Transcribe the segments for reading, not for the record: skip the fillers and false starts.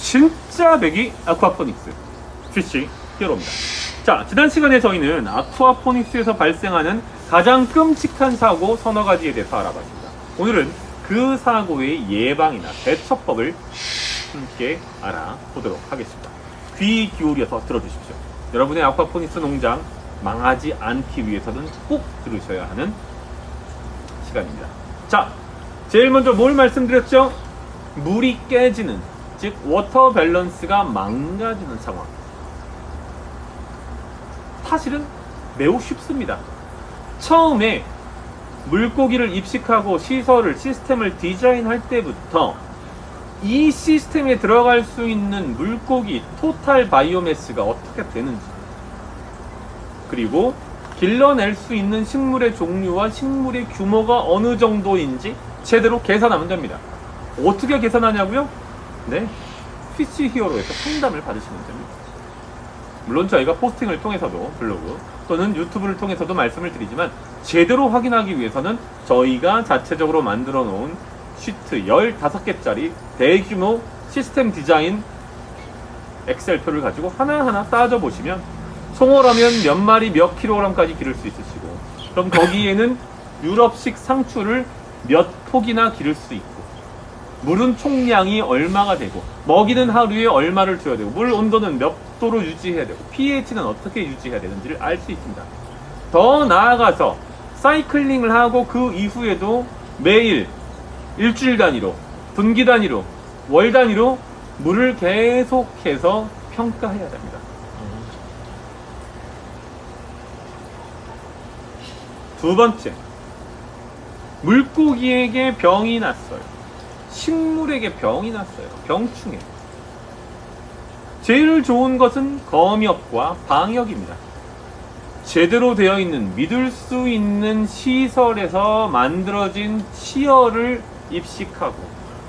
진짜 배기 아쿠아포닉스 피쉬 히어로입니다. 자, 지난 시간에 저희는 아쿠아포닉스에서 발생하는 가장 끔찍한 사고 서너 가지에 대해서 알아봤습니다. 오늘은 그 사고의 예방이나 대처법을 함께 알아보도록 하겠습니다. 귀 기울여서 들어주십시오. 여러분의 아쿠아포닉스 농장 망하지 않기 위해서는 꼭 들으셔야 하는 시간입니다. 자, 제일 먼저 뭘 말씀드렸죠? 물이 깨지는, 즉 워터 밸런스가 망가지는 상황. 사실은 매우 쉽습니다. 처음에 물고기를 입식하고 시스템을 디자인할 때부터 이 시스템에 들어갈 수 있는 물고기 토탈 바이오매스가 어떻게 되는지, 그리고 길러낼 수 있는 식물의 종류와 식물의 규모가 어느 정도인지 제대로 계산하면 됩니다. 어떻게 계산하냐고요? 네, 피쉬 히어로에서 상담을 받으시면 됩니다. 물론 저희가 포스팅을 통해서도 블로그 또는 유튜브를 통해서도 말씀을 드리지만, 제대로 확인하기 위해서는 저희가 자체적으로 만들어 놓은 시트 15개짜리 대규모 시스템 디자인 엑셀표를 가지고 하나하나 따져보시면 송어라면 몇 마리 몇 킬로그램까지 기를 수 있으시고, 그럼 거기에는 유럽식 상추를 몇 폭이나 기를 수 있고, 물은 총량이 얼마가 되고, 먹이는 하루에 얼마를 줘야 되고, 물 온도는 몇 도로 유지해야 되고, pH는 어떻게 유지해야 되는지를 알 수 있습니다. 더 나아가서 사이클링을 하고 그 이후에도 매일 일주일 단위로, 분기 단위로, 월 단위로 물을 계속해서 평가해야 됩니다. 두 번째, 물고기에게 병이 났어요. 식물에게 병이 났어요. 병충해. 제일 좋은 것은 검역과 방역입니다. 제대로 되어 있는, 믿을 수 있는 시설에서 만들어진 치어를 입식하고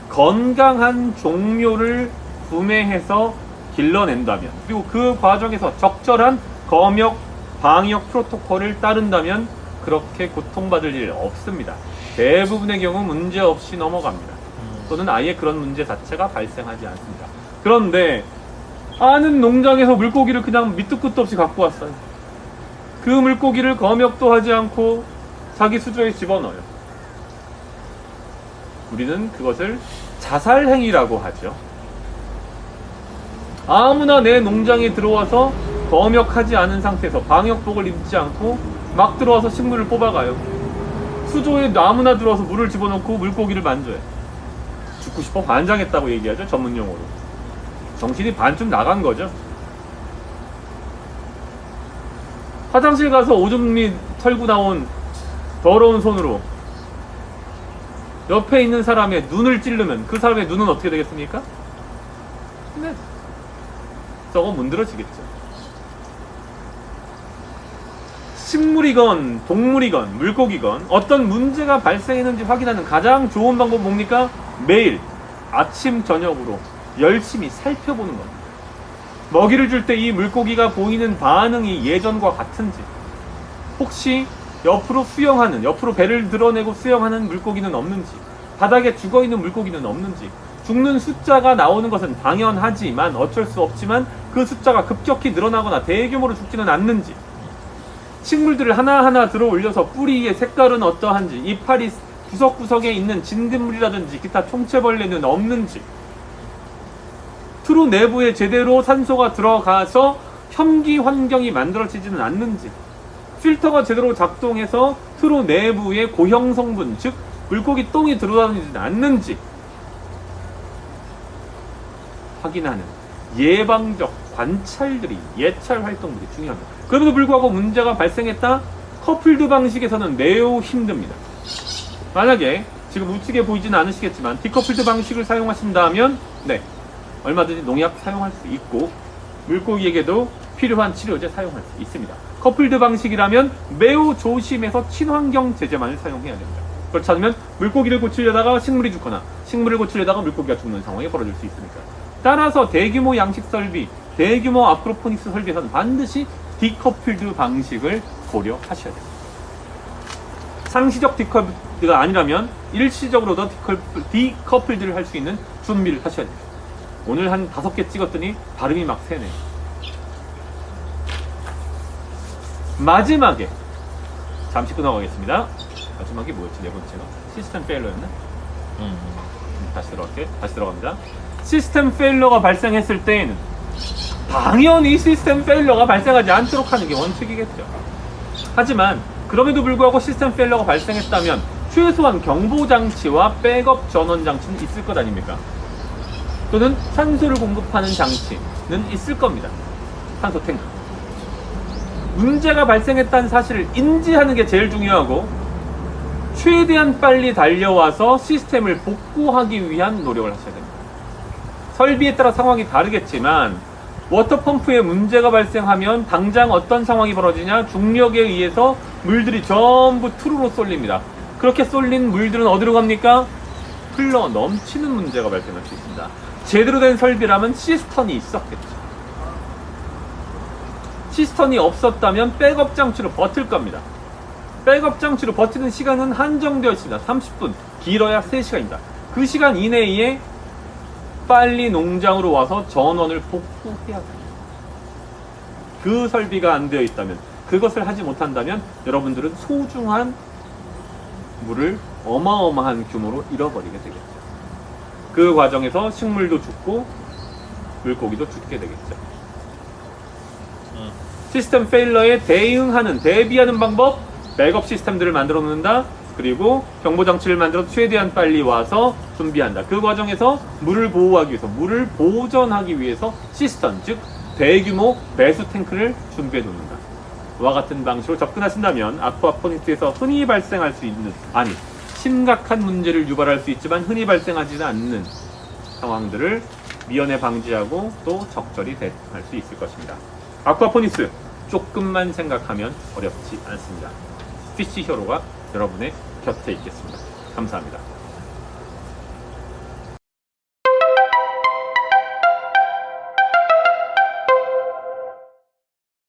건강한 종묘를 구매해서 길러낸다면, 그리고 그 과정에서 적절한 검역, 방역 프로토콜을 따른다면 그렇게 고통받을 일 없습니다. 대부분의 경우 문제 없이 넘어갑니다. 또는 아예 그런 문제 자체가 발생하지 않습니다. 그런데 아는 농장에서 물고기를 그냥 밑도 끝도 없이 갖고 왔어요. 그 물고기를 검역도 하지 않고 자기 수조에 집어넣어요. 우리는 그것을 자살행위라고 하죠. 아무나 내 농장에 들어와서 검역하지 않은 상태에서 방역복을 입지 않고 막 들어와서 식물을 뽑아가요. 수조에 아무나 들어와서 물을 집어넣고 물고기를 만져요. 죽고 싶어 반장했다고 얘기하죠, 전문용어로. 정신이 반쯤 나간 거죠. 화장실 가서 오줌 및 털고 나온 더러운 손으로 옆에 있는 사람의 눈을 찌르면 그 사람의 눈은 어떻게 되겠습니까? 네, 썩어 문드러지겠죠. 식물이건 동물이건 물고기건 어떤 문제가 발생했는지 확인하는 가장 좋은 방법은 뭡니까? 매일 아침 저녁으로 열심히 살펴보는 겁니다. 먹이를 줄 때 이 물고기가 보이는 반응이 예전과 같은지, 혹시 옆으로 수영하는, 옆으로 배를 드러내고 수영하는 물고기는 없는지, 바닥에 죽어있는 물고기는 없는지, 죽는 숫자가 나오는 것은 당연하지만 어쩔 수 없지만 그 숫자가 급격히 늘어나거나 대규모로 죽지는 않는지, 식물들을 하나하나 들어 올려서 뿌리의 색깔은 어떠한지, 이파리 구석구석에 있는 진딧물이라든지 기타 총체벌레는 없는지, 트루 내부에 제대로 산소가 들어가서 현기 환경이 만들어지지는 않는지, 필터가 제대로 작동해서 트루 내부에 고형 성분, 즉 물고기 똥이 들어다니지 않는지 확인하는 예방적 관찰들이, 예찰 활동들이 중요합니다. 그럼에도 불구하고 문제가 발생했다? 커플드 방식에서는 매우 힘듭니다. 만약에 지금 우측에 보이지는 않으시겠지만 디커플드 방식을 사용하신다면 네, 얼마든지 농약 사용할 수 있고 물고기에게도 필요한 치료제 사용할 수 있습니다. 커플드 방식이라면 매우 조심해서 친환경 제재만을 사용해야 됩니다. 그렇지 않으면 물고기를 고치려다가 식물이 죽거나 식물을 고치려다가 물고기가 죽는 상황이 벌어질 수 있으니까. 따라서 대규모 양식 설비, 대규모 아쿠아포닉스 설비에서는 반드시 디커플드 방식을 고려하셔야 됩니다. 상시적 디커플드가 아니라면 일시적으로도 디커플드를 할 수 있는 준비를 하셔야 됩니다. 오늘 한 5개 찍었더니 발음이 막 새네. 마지막에 잠시 끊어가겠습니다. 마지막에 뭐였지? 네 번째가 시스템 페일러였나? 다시 들어갈게. 다시 들어갑니다. 시스템 페일러가 발생했을 때에는 당연히 시스템 페일러가 발생하지 않도록 하는 게 원칙이겠죠. 하지만 그럼에도 불구하고 시스템 페일러가 발생했다면 최소한 경보 장치와 백업 전원 장치는 있을 것 아닙니까? 또는 산소를 공급하는 장치는 있을 겁니다. 산소 탱크. 문제가 발생했다는 사실을 인지하는 게 제일 중요하고 최대한 빨리 달려와서 시스템을 복구하기 위한 노력을 하셔야 됩니다. 설비에 따라 상황이 다르겠지만 워터펌프에 문제가 발생하면 당장 어떤 상황이 벌어지냐? 중력에 의해서 물들이 전부 투르로 쏠립니다. 그렇게 쏠린 물들은 어디로 갑니까? 흘러 넘치는 문제가 발생할 수 있습니다. 제대로 된 설비라면 시스턴이 있었겠죠. 시스턴이 없었다면 백업 장치로 버틸 겁니다. 백업 장치로 버티는 시간은 한정되어 있습니다. 30분, 길어야 3시간입니다. 그 시간 이내에 빨리 농장으로 와서 전원을 복구해야 됩니다. 그 설비가 안 되어 있다면, 그것을 하지 못한다면 여러분들은 소중한 물을 어마어마한 규모로 잃어버리게 되겠죠. 그 과정에서 식물도 죽고 물고기도 죽게 되겠죠. 시스템 페일러에 대비하는 방법, 백업 시스템들을 만들어 놓는다. 그리고 경보 장치를 만들어 최대한 빨리 와서 준비한다. 그 과정에서 물을 보호하기 위해서, 물을 보존하기 위해서 시스턴, 즉 대규모 배수 탱크를 준비해 놓는다. 이와 같은 방식으로 접근하신다면 아쿠아포닉스에서 흔히 발생할 수 있는, 아니 심각한 문제를 유발할 수 있지만 흔히 발생하지는 않는 상황들을 미연에 방지하고 또 적절히 대응할 수 있을 것입니다. 아쿠아포닉스, 조금만 생각하면 어렵지 않습니다. 피쉬 히어로가 여러분의 곁에 있겠습니다. 감사합니다.